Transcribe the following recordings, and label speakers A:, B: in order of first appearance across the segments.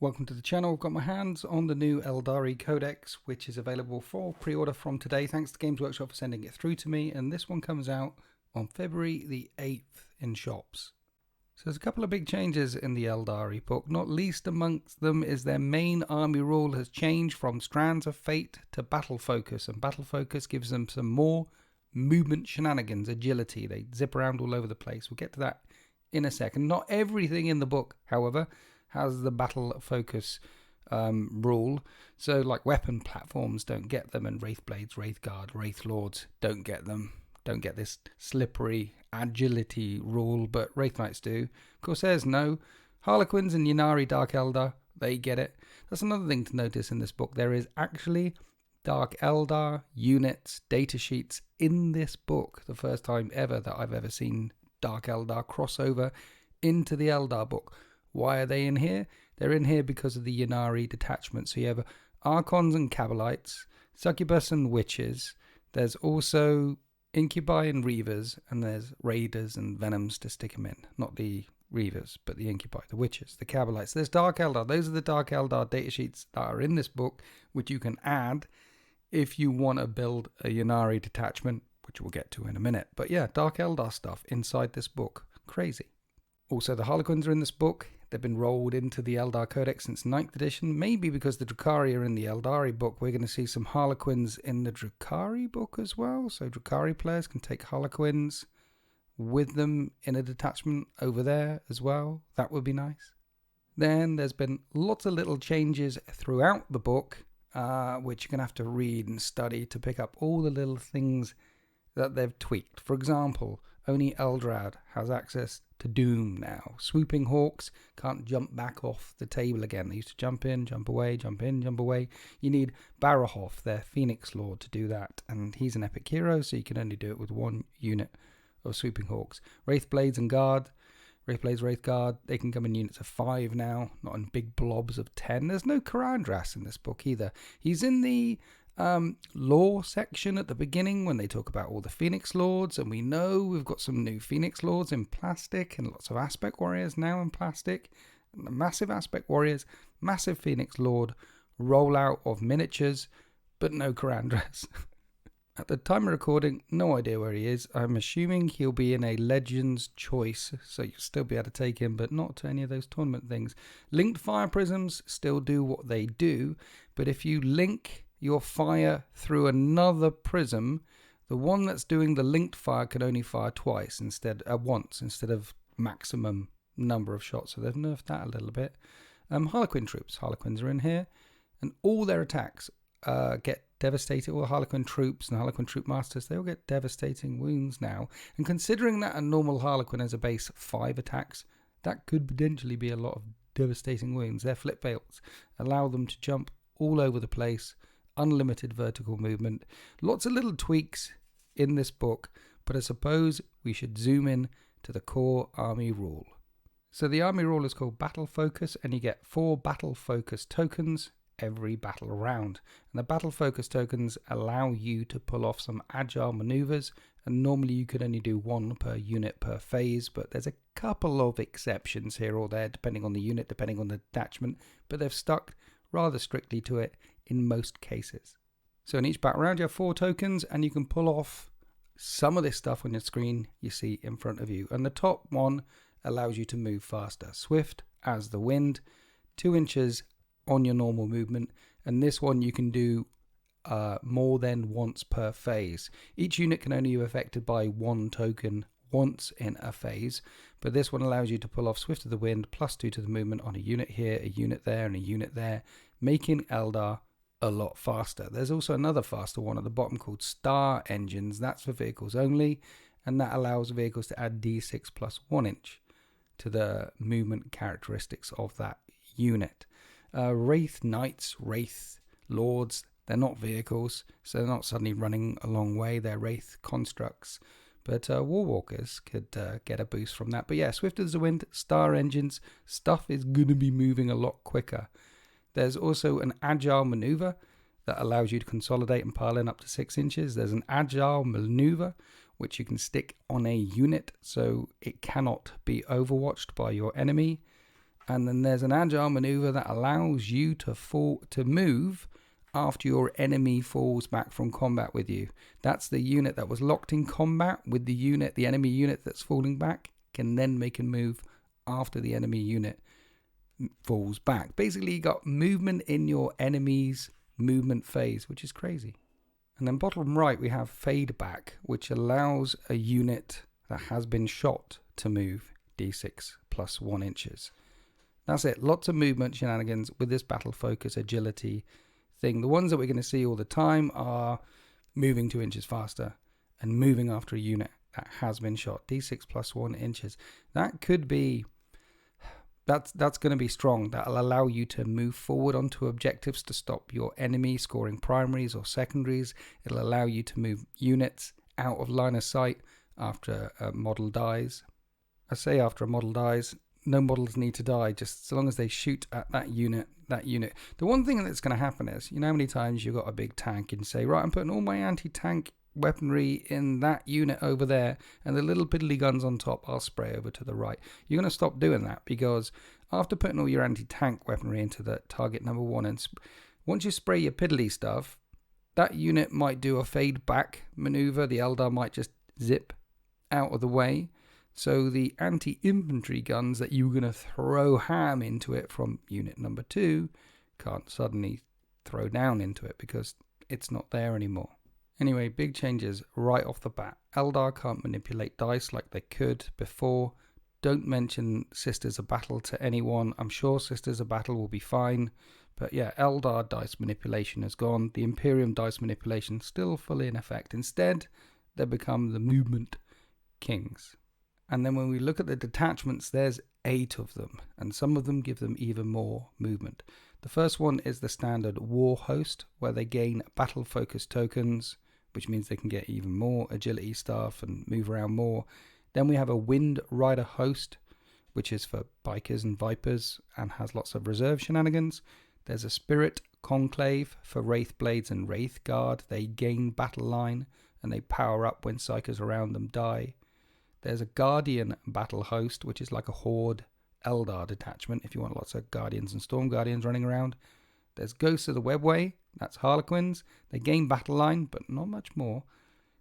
A: Welcome to the channel. I've got my hands on the new Aeldari Codex, which is available for pre-order from today. Thanks to Games Workshop for sending it through to me, and this one comes out on February the 8th in shops. So there's a couple of big changes in the Aeldari book. Not least amongst them is their main army rule has changed from Strands of Fate to Battle Focus, and Battle Focus gives them some more movement shenanigans, agility. They zip around all over the place. We'll get to that in a second. Not everything in the book, however, has the battle focus rule. So like weapon platforms don't get them, and Wraith Blades, Wraith Guard, Wraith Lords don't get them. Don't get this slippery agility rule, but Wraith Knights do. Corsairs no. Harlequins and Ynnead Dark Eldar, they get it. That's another thing to notice in this book. There is actually Dark Eldar units, data sheets in this book. The first time ever that I've ever seen Dark Eldar crossover into the Eldar book. Why are they in here? They're in here because of the Ynnead detachment. So you have Archons and Cabalites, Succubus and Witches. There's also Incubi and Reavers, and there's Raiders and Venoms to stick them in. Not the Reavers, but the Incubi, the Witches, the Cabalites. There's Dark Eldar. Those are the Dark Eldar datasheets that are in this book, which you can add if you want to build a Ynnead detachment, which we'll get to in a minute. But yeah, Dark Eldar stuff inside this book. Crazy. Also, the Harlequins are in this book. They've been rolled into the Eldar Codex since 9th edition. Maybe because the Drukhari are in the Aeldari book, we're going to see some Harlequins in the Drukhari book as well. So Drukhari players can take Harlequins with them in a detachment over there as well. That would be nice. Then there's been lots of little changes throughout the book, which you're going to have to read and study to pick up all the little things that they've tweaked. For example, only Eldrad has access to Doom now. Swooping Hawks can't jump back off the table again. They used to jump in, jump away, jump in, jump away. You need Barahoth, their Phoenix Lord, to do that. And he's an epic hero, so you can only do it with one unit of Swooping Hawks. Wraith Blades and Guard. Wraith Blades, Wraith Guard, they can come in units of 5 now, not in big blobs of 10. There's no Karandras in this book either. He's in the lore section at the beginning when they talk about all the Phoenix Lords, and we know we've got some new Phoenix Lords in plastic and lots of Aspect Warriors now in plastic. Massive Aspect Warriors, massive Phoenix Lord, rollout of miniatures, but no Karandras. At the time of recording, no idea where he is. I'm assuming he'll be in a Legends choice, so you'll still be able to take him, but not to any of those tournament things. Linked Fire Prisms still do what they do, but if you link your fire through another prism, the one that's doing the linked fire can only fire once instead of maximum number of shots. So they've nerfed that a little bit. Harlequin troops. Harlequins are in here, and all their attacks get devastated. All Harlequin troops and Harlequin troop masters, they all get devastating wounds now. And considering that a normal Harlequin has a base 5 attacks, that could potentially be a lot of devastating wounds. Their flip veils allow them to jump all over the place. Unlimited vertical movement. Lots of little tweaks in this book, but I suppose we should zoom in to the core army rule. So the army rule is called Battle Focus, and you get 4 Battle Focus tokens every battle round. And the Battle Focus tokens allow you to pull off some agile maneuvers, and normally you could only do 1 per unit per phase, but there's a couple of exceptions here or there depending on the unit, depending on the detachment, but they've stuck rather strictly to it in most cases. So in each battle round you have 4 tokens, and you can pull off some of this stuff on your screen you see in front of you. And the top one allows you to move faster. Swift as the wind, 2 inches on your normal movement, and this one you can do more than once per phase. Each unit can only be affected by 1 token once in a phase, but this one allows you to pull off Swift of the Wind, +2 to the movement on a unit here, a unit there, and a unit there, making Eldar a lot faster. There's also another faster one at the bottom called Star Engines. That's for vehicles only, and that allows vehicles to add D6 plus 1 inch to the movement characteristics of that unit. Wraith Knights, Wraith Lords, they're not vehicles, so they're not suddenly running a long way. They're Wraith constructs, but Warwalkers could get a boost from that. But yeah, Swift as the Wind, Star Engines, stuff is going to be moving a lot quicker. There's also an agile maneuver that allows you to consolidate and pile in up to 6 inches. There's an agile maneuver which you can stick on a unit so it cannot be overwatched by your enemy. And then there's an agile maneuver that allows you to move after your enemy falls back from combat with you. That's the unit that was locked in combat with the enemy unit that's falling back can then make a move after the enemy unit falls back. Basically, you got movement in your enemy's movement phase, which is crazy. And then bottom right, we have fade back, which allows a unit that has been shot to move d6 plus 1 inches. That's it. Lots of movement shenanigans with this battle focus agility thing. The ones that we're going to see all the time are moving 2 inches faster and moving after a unit that has been shot. D6 plus 1 inches. That could be... That's going to be strong. That'll allow you to move forward onto objectives to stop your enemy scoring primaries or secondaries. It'll allow you to move units out of line of sight after a model dies. I say after a model dies, no models need to die, just so long as they shoot at that unit. The one thing that's going to happen is, you know how many times you've got a big tank and you say, right, I'm putting all my anti-tank weaponry in that unit over there, and the little piddly guns on top I'll spray over to the right. You're going to stop doing that, because after putting all your anti-tank weaponry into the target number 1, and once you spray your piddly stuff, that unit might do a fade back maneuver. The Eldar might just zip out of the way. So the anti-infantry guns that you're going to throw ham into it from unit number 2 can't suddenly throw down into it because it's not there anymore. Anyway, big changes right off the bat. Eldar can't manipulate dice like they could before. Don't mention Sisters of Battle to anyone. I'm sure Sisters of Battle will be fine. But yeah, Eldar dice manipulation has gone. The Imperium dice manipulation still fully in effect. Instead, they become the movement kings. And then when we look at the detachments, there's 8 of them, and some of them give them even more movement. The first one is the standard Warhost, where they gain battle-focused tokens, which means they can get even more agility stuff and move around more. Then we have a Windrider host, which is for bikers and vipers and has lots of reserve shenanigans. There's a Spirit Conclave for Wraith Blades and Wraith Guard. They gain battle line and they power up when psychers around them die. There's a Guardian Battle Host, which is like a Horde Eldar detachment if you want lots of Guardians and Storm Guardians running around. There's Ghosts of the Webway, that's Harlequins. They gain battle line, but not much more.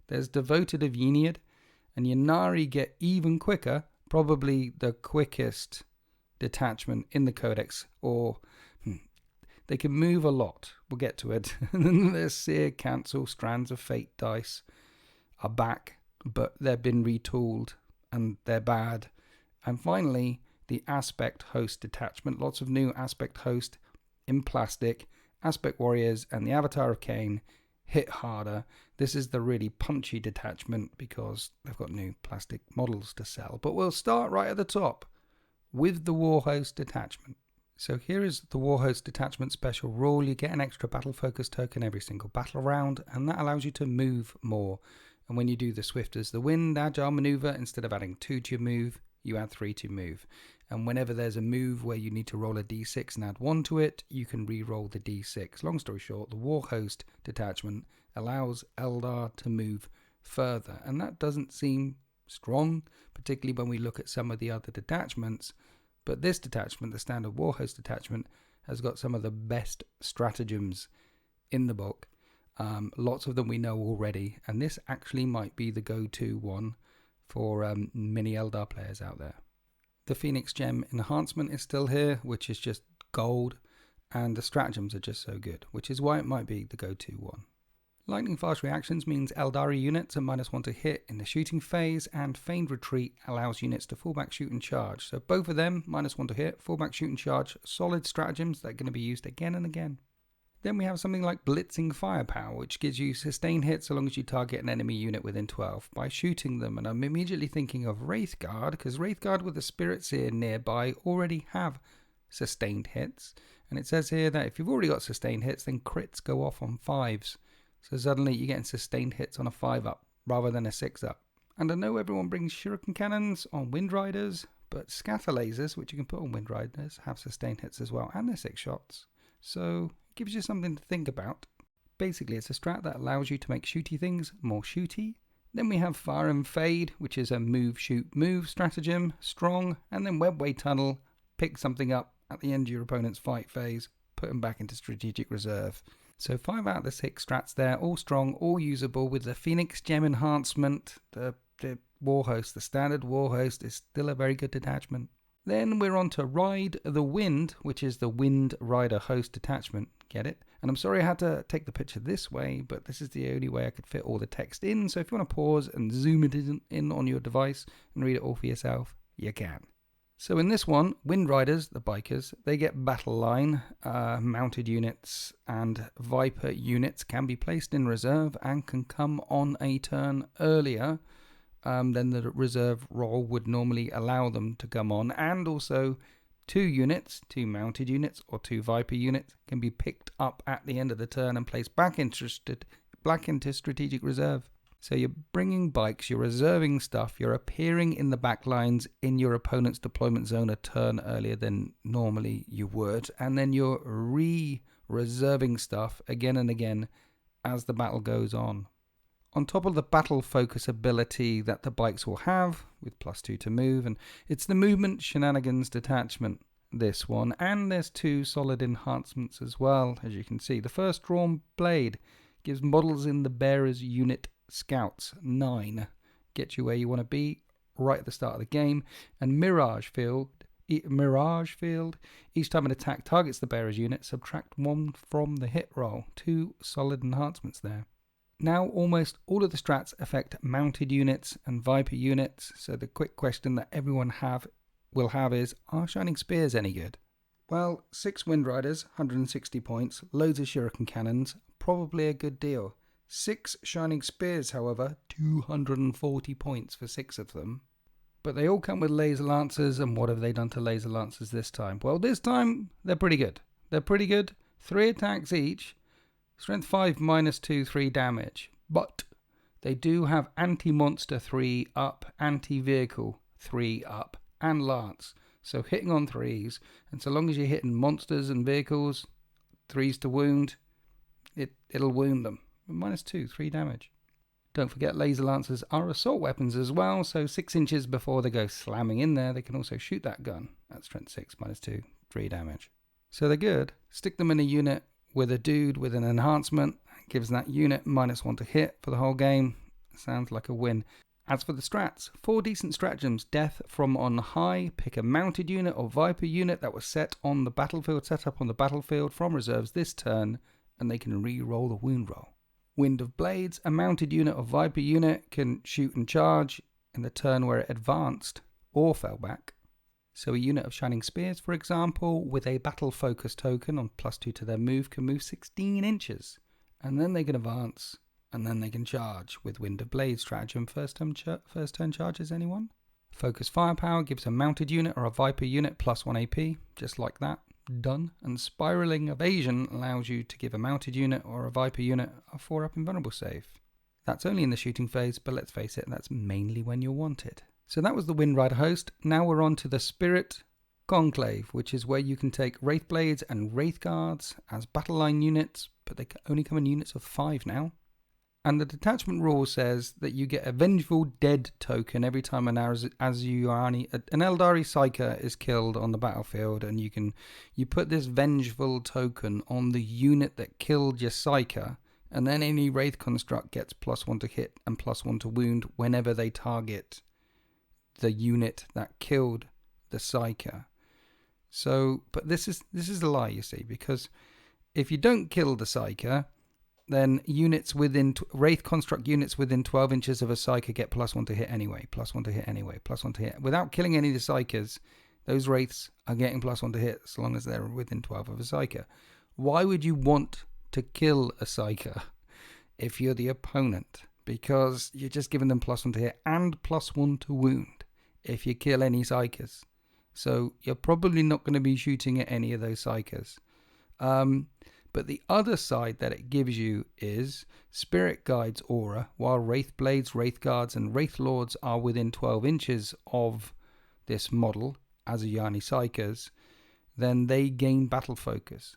A: There's Devoted of Ynnead, and Ynnead get even quicker, probably the quickest detachment in the Codex, or they can move a lot. We'll get to it. And then there's Seer, Cancel, Strands of Fate dice are back, but they've been retooled and they're bad. And finally, the Aspect Host detachment. Lots of new Aspect Host in plastic. Aspect Warriors and the Avatar of Cain hit harder. This is the really punchy detachment because they've got new plastic models to sell. But we'll start right at the top with the Warhost detachment. So here is the Warhost detachment special rule. You get an extra battle focus token every single battle round, and that allows you to move more. And when you do the Swift as the Wind agile maneuver, instead of adding 2 to your move, you add 3 to your move. And whenever there's a move where you need to roll a d6 and add 1 to it, you can re-roll the d6. Long story short, the Warhost detachment allows Eldar to move further. And that doesn't seem strong, particularly when we look at some of the other detachments. But this detachment, the standard Warhost detachment, has got some of the best stratagems in the book. Lots of them we know already, and this actually might be the go-to one for many Eldar players out there. The Phoenix Gem enhancement is still here, which is just gold, and the stratagems are just so good, which is why it might be the go-to one. Lightning fast reactions means Aeldari units are -1 to hit in the shooting phase, and Feigned Retreat allows units to fall back, shoot and charge. So both of them, -1 to hit, fall back, shoot and charge, solid stratagems that are going to be used again and again. Then we have something like Blitzing Firepower, which gives you sustained hits so long as you target an enemy unit within 12 by shooting them. And I'm immediately thinking of Wraithguard, because Wraithguard with the Spirit Seer nearby already have sustained hits. And it says here that if you've already got sustained hits, then crits go off on 5s. So suddenly you're getting sustained hits on a 5-up rather than a 6-up. And I know everyone brings Shuriken Cannons on Windriders, but Scatter Lasers, which you can put on Windriders, have sustained hits as well, and they're 6 shots. So it gives you something to think about. Basically, it's a strat that allows you to make shooty things more shooty. Then we have Fire and Fade, which is a move, shoot, move stratagem, strong, and then Webway Tunnel, pick something up at the end of your opponent's fight phase, put them back into strategic reserve. So 5 out of the 6 strats there, all strong, all usable with the Phoenix Gem enhancement. The Warhost, the standard Warhost, is still a very good detachment. Then we're on to Ride the Wind, which is the Windrider host detachment. Get it? And I'm sorry I had to take the picture this way, but this is the only way I could fit all the text in. So if you want to pause and zoom it in on your device and read it all for yourself, you can. So in this one, Windriders, the bikers, they get battle line, mounted units and Viper units can be placed in reserve and can come on a turn earlier than the reserve roll would normally allow them to come on. And also 2 units, 2 mounted units or 2 Viper units can be picked up at the end of the turn and placed back into strategic reserve. So you're bringing bikes, you're reserving stuff, you're appearing in the back lines in your opponent's deployment zone a turn earlier than normally you would, and then you're reserving stuff again and again as the battle goes on. On top of the battle focus ability that the bikes will have, with +2 to move, and it's the movement shenanigans detachment, this one, and there's 2 solid enhancements as well, as you can see. The first drawn blade gives models in the bearer's unit Scouts 9, get you where you want to be right at the start of the game. And Mirage Field, each time an attack targets the bearer's unit, subtract 1 from the hit roll. 2 solid enhancements there. Now almost all of the strats affect mounted units and Viper units, so the quick question that everyone will have is, are Shining Spears any good? Well, 6 Windriders, 160 points, loads of shuriken cannons, probably a good deal. 6 Shining Spears, however, 240 points for 6 of them. But they all come with laser lancers, and what have they done to laser lancers this time? Well, this time they're pretty good. 3 attacks each, strength 5 -2, 3 damage. But they do have anti-monster 3 up, anti-vehicle 3 up, and lance. So hitting on 3s, and so long as you're hitting monsters and vehicles, 3s to wound, it'll wound them. -2, 3 damage. Don't forget laser lancers are assault weapons as well, so 6 inches before they go slamming in there, they can also shoot that gun at strength 6, -2, 3 damage. So they're good. Stick them in a unit with a dude with an enhancement, gives that unit -1 to hit for the whole game. Sounds like a win. As for the strats, 4 decent stratagems. Death from on high. Pick a mounted unit or Viper unit that was set up on the battlefield from reserves this turn, and they can re-roll the wound roll. Wind of Blades, a mounted unit or Viper unit can shoot and charge in the turn where it advanced or fell back. So a unit of Shining Spears, for example, with a battle focus token on +2 to their move, can move 16 inches. And then they can advance, and then they can charge with Wind of Blades stratagem. First turn charges, anyone? Focus Firepower gives a mounted unit or a Viper unit +1 AP, just like that. Done. And Spiraling Evasion allows you to give a mounted unit or a Viper unit a 4-up invulnerable save. That's only in the shooting phase, but let's face it, that's mainly when you're wanted. So that was the Windrider host. Now we're on to the Spirit Conclave, which is where you can take Wraith Blades and Wraith Guards as battle line units, but they only come in units of 5 now. And the detachment rule says that you get a Vengeful Dead token every time an Aeldari Psyker is killed on the battlefield, and you put this Vengeful token on the unit that killed your Psyker, and then any Wraith construct gets +1 to hit and +1 to wound whenever they target the unit that killed the Psyker. So, but this is a lie, you see, because if you don't kill the Psyker, then units within Wraith construct units within 12 inches of a Psyker get +1 to hit anyway, +1 to hit anyway, +1 to hit. Without killing any of the Psykers, those Wraiths are getting +1 to hit as long as they're within 12 of a Psyker. Why would you want to kill a Psyker if you're the opponent? Because you're just giving them +1 to hit and +1 to wound if you kill any Psykers. So you're probably not going to be shooting at any of those Psykers. But the other side that it gives you is Spirit Guide's aura. While Wraith Blades, Wraith Guards, and Wraith Lords are within 12 inches of this model as a Yanni Psykers, then they gain battle focus.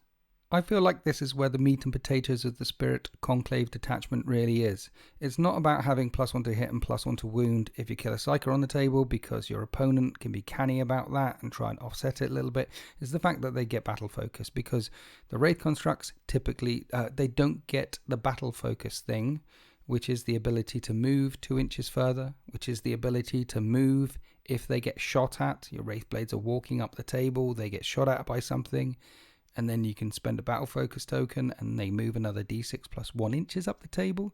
A: I feel like this is where the meat and potatoes of the Spirit Conclave Detachment really is. It's not about having +1 to hit and +1 to wound if you kill a Psyker on the table, because your opponent can be canny about that and try and offset it a little bit. It's the fact that they get battle focus, because the Wraith constructs typically, they don't get the battle focus thing, which is the ability to move 2 inches further, which is the ability to move if they get shot at. Your Wraith Blades are walking up the table, they get shot at by something, and then you can spend a battle focus token and they move another d6 plus 1 inches up the table.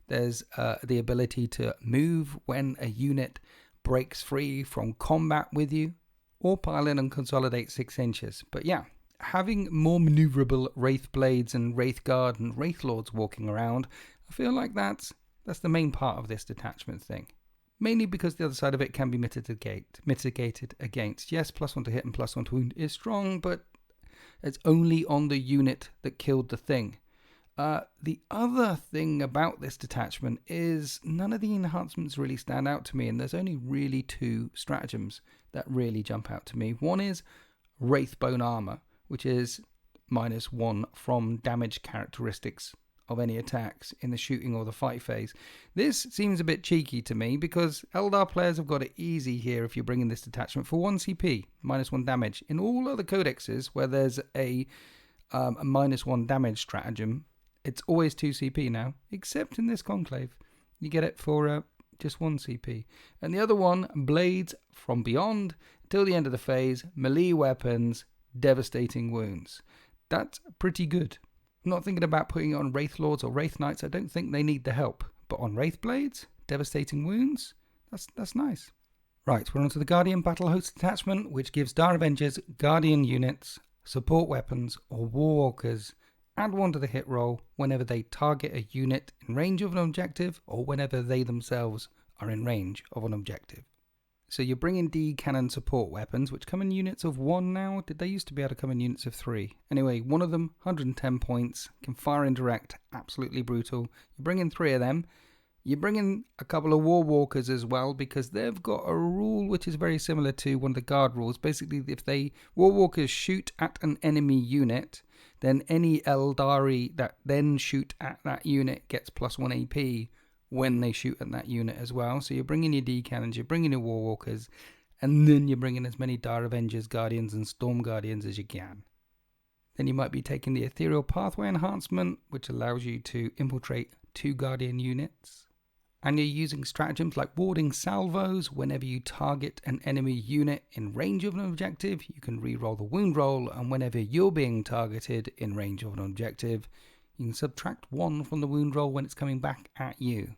A: There's the ability to move when a unit breaks free from combat with you, or pile in and consolidate 6 inches. But yeah, having more maneuverable Wraith Blades and Wraith Guard and Wraith Lords walking around, I feel like that's the main part of this detachment thing. Mainly because the other side of it can be mitigated against. Yes, +1 to hit and +1 to wound is strong, but it's only on the unit that killed the thing. The other thing about this detachment is none of the enhancements really stand out to me, and there's only really 2 stratagems that really jump out to me. One is Wraithbone Armor, which is -1 from damage characteristics of any attacks in the shooting or the fight phase. This seems a bit cheeky to me, because Eldar players have got it easy here if you're bringing this detachment for 1 CP, -1 damage. In all other codexes where there's a -1 damage stratagem, it's always 2 CP now, except in this conclave. You get it for just 1 CP. And the other one, Blades from Beyond, till the end of the phase, melee weapons, devastating wounds. That's pretty good. I'm not thinking about putting it on Wraith Lords or Wraith Knights. I don't think they need the help. But on Wraith Blades, devastating wounds, that's nice. Right, we're on to the Guardian Battle Host detachment, which gives Dire Avengers Guardian units, support weapons, or Warwalkers add 1 to the hit roll whenever they target a unit in range of an objective, or whenever they themselves are in range of an objective. So you're bringing D cannon support weapons, which come in units of 1 now. Did they used to be able to come in units of 3? Anyway, one of them, 110 points, can fire indirect, absolutely brutal. You bring in 3 of them. You bring in a couple of Warwalkers as well, because they've got a rule which is very similar to one of the guard rules. Basically, if Warwalkers shoot at an enemy unit, then any Aeldari that then shoot at that unit gets +1 AP when they shoot at that unit as well. So you're bringing your D-Cannons, you're bringing your Warwalkers, and then you're bringing as many Dire Avengers, Guardians, and Storm Guardians as you can. Then you might be taking the Ethereal Pathway enhancement, which allows you to infiltrate 2 Guardian units. And you're using stratagems like warding salvos. Whenever you target an enemy unit in range of an objective, you can re-roll the wound roll, and whenever you're being targeted in range of an objective, you can subtract 1 from the wound roll when it's coming back at you.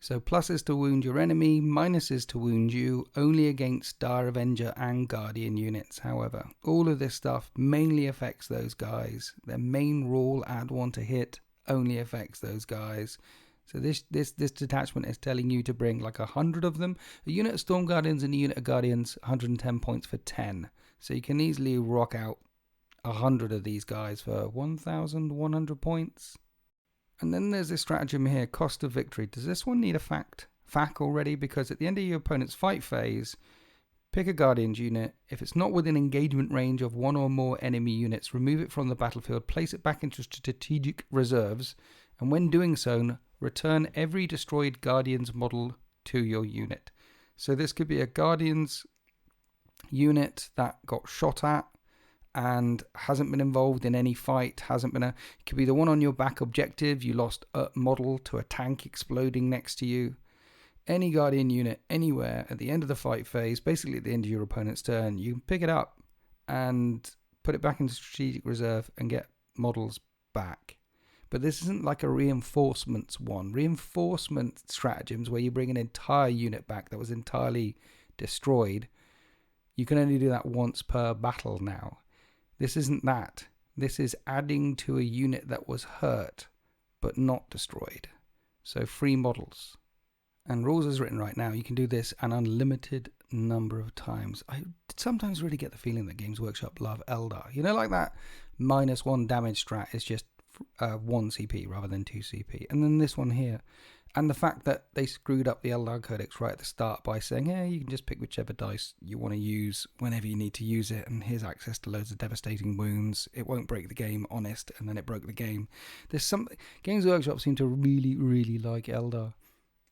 A: So pluses to wound your enemy, minuses to wound you, only against Dire Avenger and Guardian units. However, all of this stuff mainly affects those guys. Their main rule, add 1 to hit, only affects those guys. So this detachment is telling you to bring like 100 of them. A unit of Storm Guardians and a unit of Guardians, 110 points for 10. So you can easily rock out 100 of these guys for 1,100 points. And then there's this stratagem here, Cost of Victory. Does this one need a FAC already? Because at the end of your opponent's fight phase, pick a Guardian's unit. If it's not within engagement range of 1 or more enemy units, remove it from the battlefield, place it back into strategic reserves, and when doing so, return every destroyed Guardian's model to your unit. So this could be a Guardian's unit that got shot at and hasn't been involved in any fight, it could be the one on your back objective, you lost a model to a tank exploding next to you. Any Guardian unit, anywhere, at the end of the fight phase, basically at the end of your opponent's turn, you can pick it up and put it back into strategic reserve and get models back. But this isn't like a reinforcements one. Reinforcement stratagems where you bring an entire unit back that was entirely destroyed, you can only do that once per battle now. This isn't that. This is adding to a unit that was hurt, but not destroyed. So free models. And rules as written right now, you can do this an unlimited number of times. I sometimes really get the feeling that Games Workshop love Eldar. You know, like that -1 damage strat is just 1 CP rather than 2 CP. And then this one here. And the fact that they screwed up the Aeldari Codex right at the start by saying, hey, you can just pick whichever dice you want to use whenever you need to use it, and here's access to loads of devastating wounds. It won't break the game, honest, and then it broke the game. There's some Games Workshop seem to really, really like Eldar.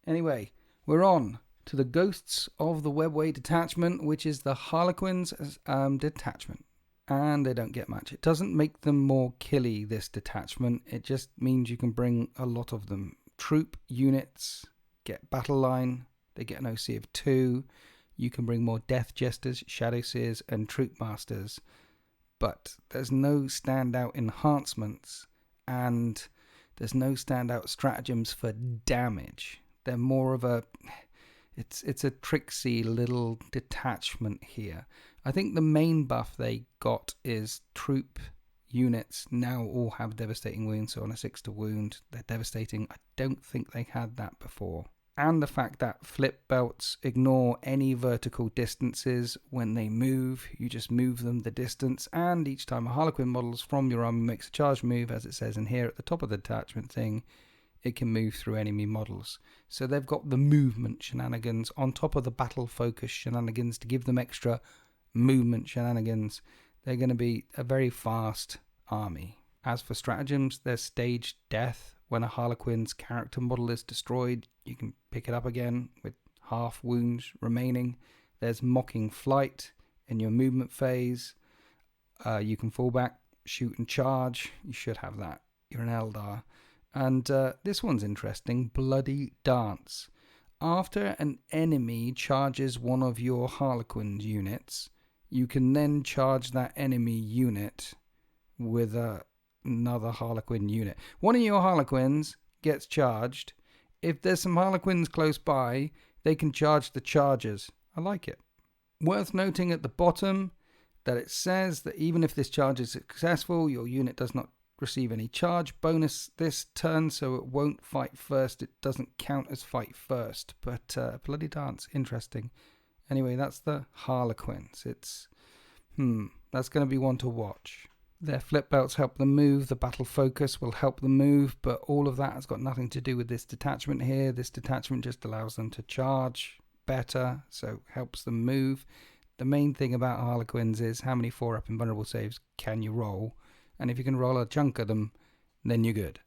A: Anyway, we're on to the Ghosts of the Webway Detachment, which is the Harlequins detachment. And they don't get much. It doesn't make them more killy, this detachment. It just means you can bring a lot of them. Troop units get battle line. They get an OC of 2. You can bring more Death Jesters, Shadow Seers, and Troop Masters. But there's no standout enhancements, and there's no standout stratagems for damage. They're more of a... It's a tricksy little detachment here. I think the main buff they got is troop units now all have devastating wounds, so on a 6 to wound, they're devastating. I don't think they had that before. And the fact that flip belts ignore any vertical distances when they move. You just move them the distance, and each time a Harlequin models from your army makes a charge move, as it says in here at the top of the detachment thing, it can move through enemy models. So they've got the movement shenanigans on top of the battle focus shenanigans to give them extra movement shenanigans. They're going to be a very fast army. As for stratagems, there's staged death. When a Harlequin's character model is destroyed, you can pick it up again with half wounds remaining. There's mocking flight in your movement phase. You can fall back, shoot and charge. You should have that. You're an Eldar. And this one's interesting. Bloody Dance. After an enemy charges one of your Harlequin units, you can then charge that enemy unit with another Harlequin unit. One of your Harlequins gets charged. If there's some Harlequins close by, they can charge the chargers. I like it. Worth noting at the bottom that it says that even if this charge is successful, your unit does not receive any charge bonus this turn, so it won't fight first. It doesn't count as fight first. But Bloody Dance, interesting. Anyway, that's the Harlequins. That's going to be one to watch. Their flip belts help them move. The battle focus will help them move, but all of that has got nothing to do with this detachment here. This detachment just allows them to charge better, so helps them move. The main thing about Harlequins is how many 4-up invulnerable saves can you roll, and if you can roll a chunk of them, then you're good.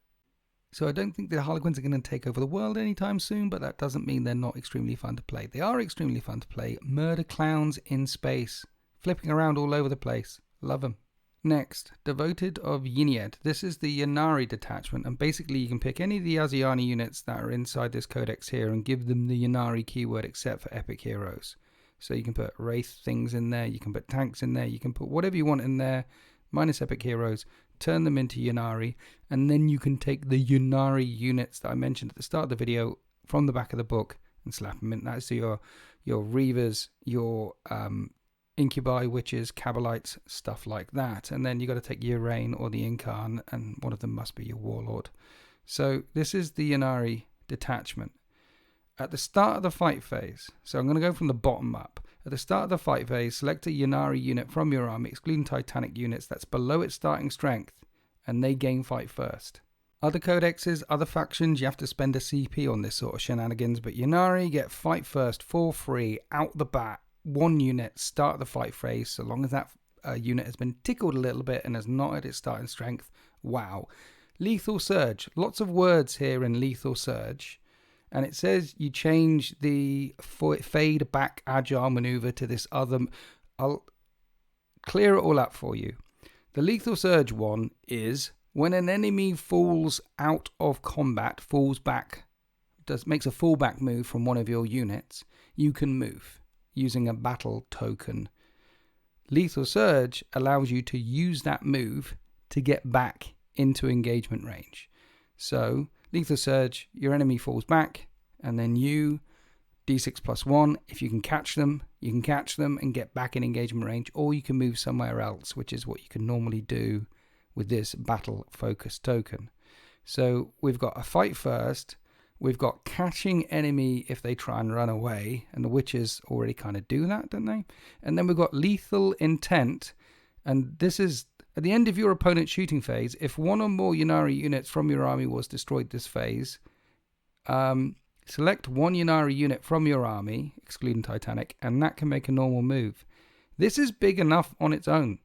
A: So I don't think the Harlequins are going to take over the world anytime soon, but that doesn't mean they're not extremely fun to play. They are extremely fun to play. Murder clowns in space, flipping around all over the place. Love them. Next, Devoted of Ynnead. This is the Ynnari detachment, and basically you can pick any of the Asciani units that are inside this codex here and give them the Ynnari keyword except for epic heroes. So you can put Wraith things in there, you can put tanks in there, you can put whatever you want in there, minus epic heroes, turn them into Ynnari, and then you can take the Ynnari units that I mentioned at the start of the video from the back of the book and slap them in. That's your Reavers, your Incubi, Witches, Cabalites, stuff like that. And then you got to take your Rain or the Incarn, and one of them must be your Warlord. So this is the Ynnari detachment. At the start of the fight phase, so I'm going to go from the bottom up. At the start of the fight phase, select a Ynnari unit from your army, excluding Titanic units, that's below its starting strength, and they gain fight first. Other codexes, other factions, you have to spend a CP on this sort of shenanigans, but Ynnari get fight first for free, out the bat. One unit, start the fight phase, so long as that unit has been tickled a little bit and has not at its starting strength. Wow. Lethal Surge. Lots of words here in Lethal Surge. And it says you change the fade back agile maneuver to this other. I'll clear it all up for you. The Lethal Surge one is when an enemy falls out of combat, falls back, makes a fallback move from one of your units, you can move using a battle token. Lethal Surge allows you to use that move to get back into engagement range. So Lethal Surge, your enemy falls back, and then you, D6 plus 1, if you can catch them, you can catch them and get back in engagement range, or you can move somewhere else, which is what you can normally do with this battle focus token. So we've got a fight first, we've got catching enemy if they try and run away, and the Witches already kind of do that, don't they? And then we've got Lethal Intent, and this is At the end of your opponent's shooting phase, if one or more Ynnead units from your army was destroyed this phase, select one Ynnead unit from your army, excluding Titanic, and that can make a normal move. This is big enough on its own.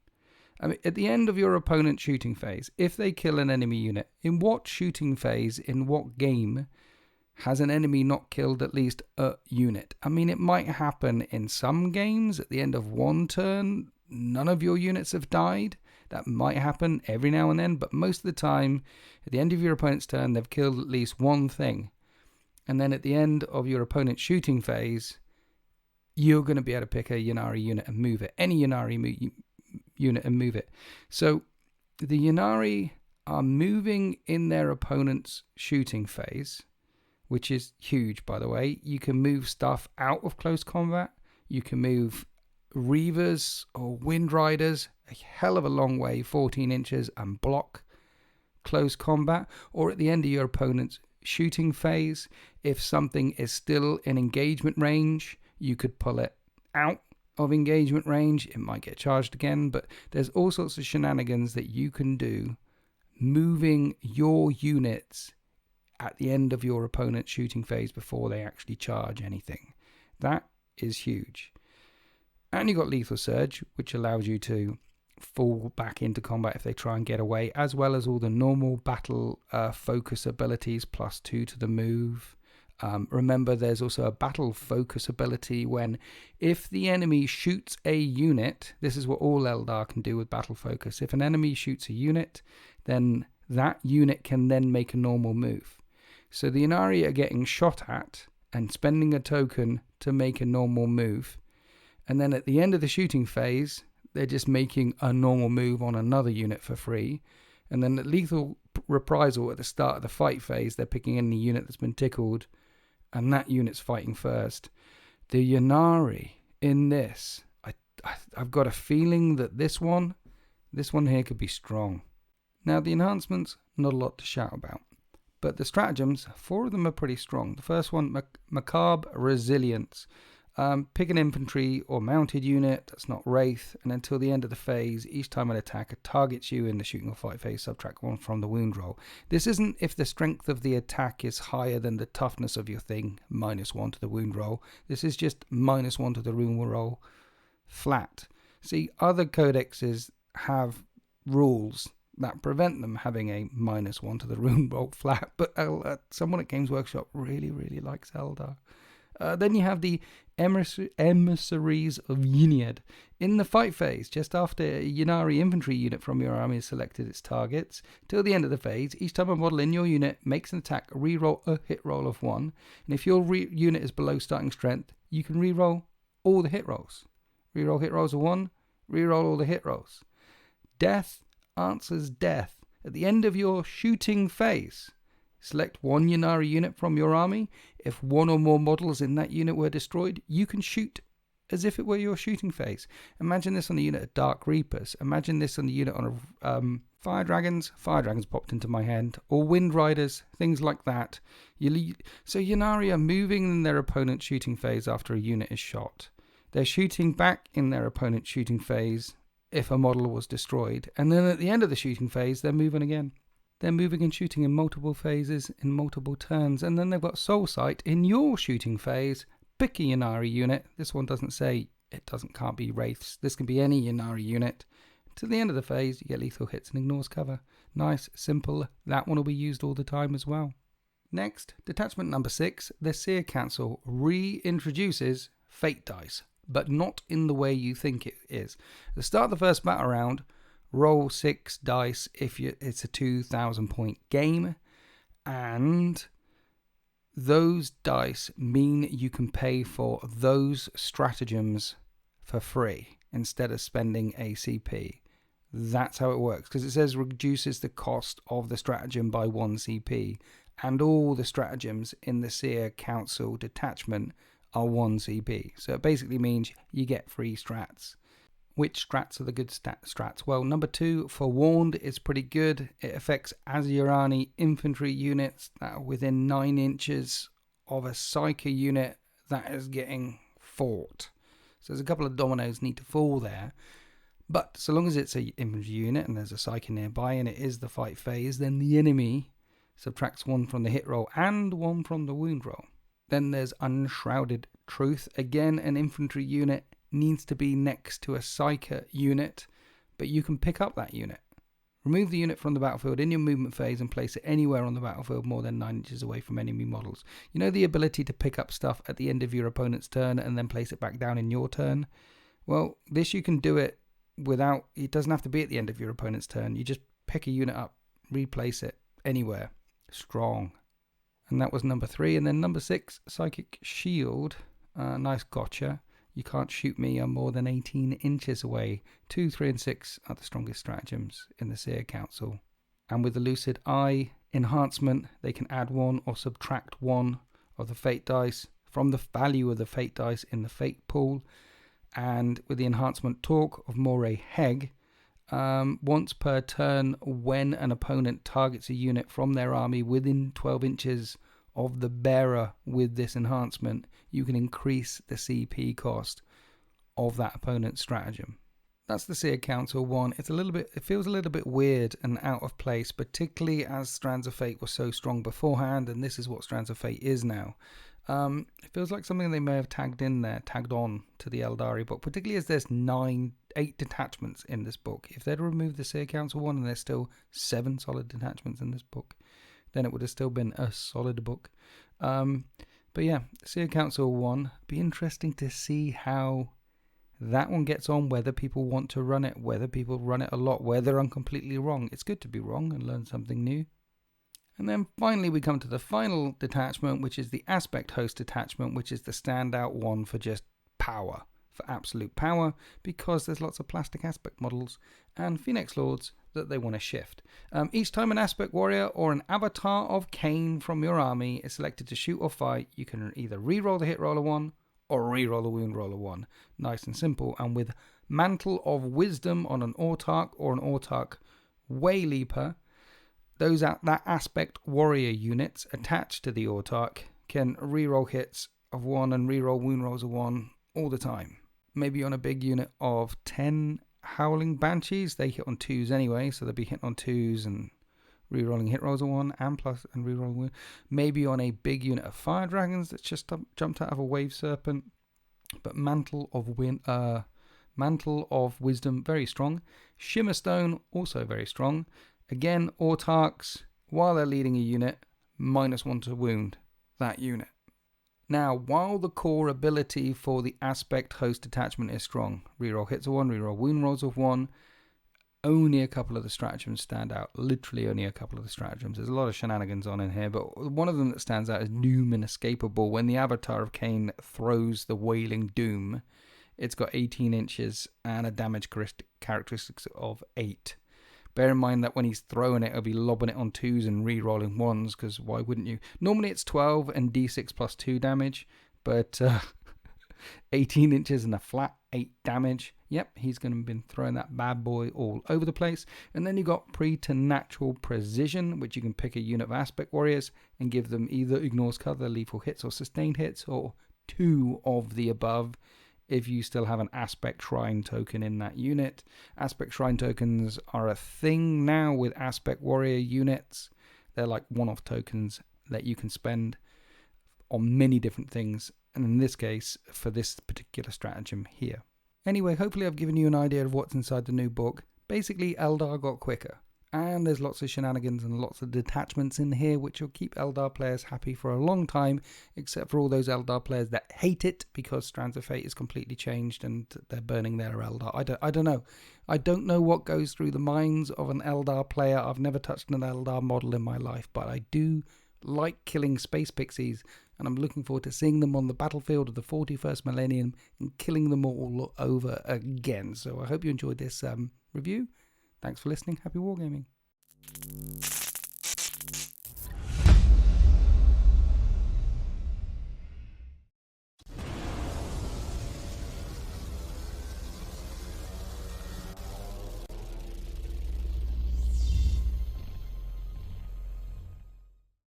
A: I mean, at the end of your opponent's shooting phase, if they kill an enemy unit, in what shooting phase, in what game, has an enemy not killed at least a unit? I mean, it might happen in some games at the end of one turn, none of your units have died. That might happen every now and then, but most of the time, at the end of your opponent's turn, they've killed at least one thing. And then at the end of your opponent's shooting phase, you're going to be able to pick a Ynnead unit and move it. Any Ynnead unit and move it. So the Ynnead are moving in their opponent's shooting phase, which is huge, by the way. You can move stuff out of close combat. You can move Reavers or Windriders a hell of a long way, 14 inches, and block close combat. Or at the end of your opponent's shooting phase, if something is still in engagement range, you could pull it out of engagement range. It might get charged again, but there's all sorts of shenanigans that you can do moving your units at the end of your opponent's shooting phase before they actually charge anything. That is huge. And you've got Lethal Surge, which allows you to fall back into combat if they try and get away, as well as all the normal battle focus abilities, +2 to the move. Remember, there's also a battle focus ability when, if the enemy shoots a unit, this is what all Eldar can do with battle focus. If an enemy shoots a unit, then that unit can then make a normal move. So the Ynnead are getting shot at and spending a token to make a normal move. And then at the end of the shooting phase, they're just making a normal move on another unit for free. And then at lethal reprisal at the start of the fight phase, they're picking any unit that's been tickled, and that unit's fighting first. The Ynnead in this, I've got a feeling that this one here could be strong. Now the enhancements, not a lot to shout about, but the stratagems, 4 of them are pretty strong. The first one, Macabre Resilience. Pick an infantry or mounted unit that's not Wraith, and until the end of the phase, each time an attacker targets you in the shooting or fight phase, subtract 1 from the wound roll. This isn't if the strength of the attack is higher than the toughness of your thing, -1 to the wound roll. This is just -1 to the wound roll flat. See, other codexes have rules that prevent them having a -1 to the wound roll flat, but someone at Games Workshop really, really likes Eldar. Then you have the Emissaries of Ynnead. In the fight phase, just after a Ynnead infantry unit from your army has selected its targets, till the end of the phase, each time a model in your unit makes an attack, reroll a hit roll of 1. And if your unit is below starting strength, you can reroll all the hit rolls. Reroll hit rolls of 1, reroll all the hit rolls. Death answers death. At the end of your shooting phase, select one Ynnead unit from your army. If one or more models in that unit were destroyed, you can shoot as if it were your shooting phase. Imagine this on the unit of Dark Reapers. Imagine this on the unit on Fire Dragons. Fire Dragons popped into my head. Or Windriders, things like that. So Ynnead are moving in their opponent's shooting phase after a unit is shot. They're shooting back in their opponent's shooting phase if a model was destroyed. And then at the end of the shooting phase, they're moving again. They're moving and shooting in multiple phases, in multiple turns, and then they've got Soul Sight in your shooting phase. Pick a Ynnead unit. This one doesn't say can't be Wraiths. This can be any Ynnead unit. To the end of the phase, you get lethal hits and ignores cover. Nice, simple. That one will be used all the time as well. Next, detachment number 6. The Seer Council reintroduces Fate Dice, but not in the way you think it is. At the start of the first battle round, roll 6 dice if it's a 2,000 point game, and those dice mean you can pay for those stratagems for free instead of spending ACP. That's how it works, because it says reduces the cost of the stratagem by 1 CP, and all the stratagems in the Seer Council detachment are 1 CP. So it basically means you get free strats. Which strats are the good strats? Well, number 2, Forewarned, is pretty good. It affects Asuryani infantry units that are within 9 inches of a Psyker unit that is getting fought. So there's a couple of dominoes need to fall there. But so long as it's an infantry unit and there's a psyker nearby and it is the fight phase, then the enemy subtracts 1 from the hit roll and 1 from the wound roll. Then there's Unshrouded Truth. Again, an infantry unit needs to be next to a psyker unit, but you can pick up that unit. Remove the unit from the battlefield in your movement phase and place it anywhere on the battlefield more than 9 inches away from enemy models. You know the ability to pick up stuff at the end of your opponent's turn and then place it back down in your turn? Well, this you can do it without, it doesn't have to be at the end of your opponent's turn. You just pick a unit up, replace it anywhere. Strong. And that was number 3. And then number 6, Psychic Shield. Nice gotcha. You can't shoot me. I'm more than 18 inches away. 2, 3, and 6 are the strongest stratagems in the Seer Council. And with the Lucid Eye enhancement, they can add 1 or subtract 1 of the Fate dice from the value of the Fate dice in the Fate pool. And with the enhancement Talk of Moray Heg, once per turn, when an opponent targets a unit from their army within 12 inches of the bearer with this enhancement, you can increase the CP cost of that opponent's stratagem. That's the Seer Council 1. It feels a little bit weird and out of place, particularly as Strands of Fate was so strong beforehand, and this is what Strands of Fate is now. It feels like something they may have tagged on to the Aeldari book, particularly as there's 8 detachments in this book. If they'd removed the Seer Council 1 and there's still 7 solid detachments in this book, then it would have still been a solid book. But yeah, Seer Council 1, be interesting to see how that one gets on, whether people want to run it, whether people run it a lot, whether I'm completely wrong. It's good to be wrong and learn something new. And then finally we come to the final detachment, which is the Aspect Host detachment, which is the standout one for just power, for absolute power, because there's lots of plastic aspect models and Phoenix Lords that they want to shift. Each time an aspect warrior or an avatar of Cain from your army is selected to shoot or fight, you can either re-roll the hit roller 1 or re-roll the wound roller 1. Nice and simple. And with Mantle of Wisdom on an Autarch or an Autarch Way Leaper, that aspect warrior units attached to the Autarch can re-roll hits of 1 and re-roll wound rolls of 1 all the time. Maybe on a big unit of 10 Howling Banshees, they hit on 2s anyway, so they'll be hitting on 2s and re-rolling hit rolls of 1 and re-rolling wound. Maybe on a big unit of Fire Dragons that's just jumped out of a Wave Serpent. But Mantle of Wisdom, very strong. Shimmerstone, also very strong. Again, Autarchs, while they're leading a unit, -1 to wound that unit. Now, while the core ability for the Aspect Host detachment is strong, reroll hits of 1, reroll wound rolls of 1, only a couple of the stratagems stand out. Literally only a couple of the stratagems. There's a lot of shenanigans on in here, but one of them that stands out is Doom Inescapable. When the Avatar of Cain throws the Wailing Doom, it's got 18 inches and a damage characteristics of 8. Bear in mind that when he's throwing it, he'll be lobbing it on 2s and re-rolling 1s, because why wouldn't you? Normally it's 12 and d6 plus 2 damage, but 18 inches and a flat 8 damage. Yep, he's going to be throwing that bad boy all over the place. And then you got Preternatural Precision, which you can pick a unit of Aspect Warriors and give them either Ignores Cover, Lethal Hits, or Sustained Hits, or 2 of the above, if you still have an Aspect Shrine token in that unit. Aspect Shrine tokens are a thing now with Aspect Warrior units. They're like one-off tokens that you can spend on many different things, and in this case, for this particular stratagem here. Anyway, hopefully I've given you an idea of what's inside the new book. Basically, Eldar got quicker. And there's lots of shenanigans and lots of detachments in here, which will keep Eldar players happy for a long time, except for all those Eldar players that hate it because Strands of Fate is completely changed and they're burning their Eldar. I don't know. I don't know what goes through the minds of an Eldar player. I've never touched an Eldar model in my life, but I do like killing space pixies, and I'm looking forward to seeing them on the battlefield of the 41st millennium and killing them all over again. So I hope you enjoyed this review. Thanks for listening. Happy wargaming.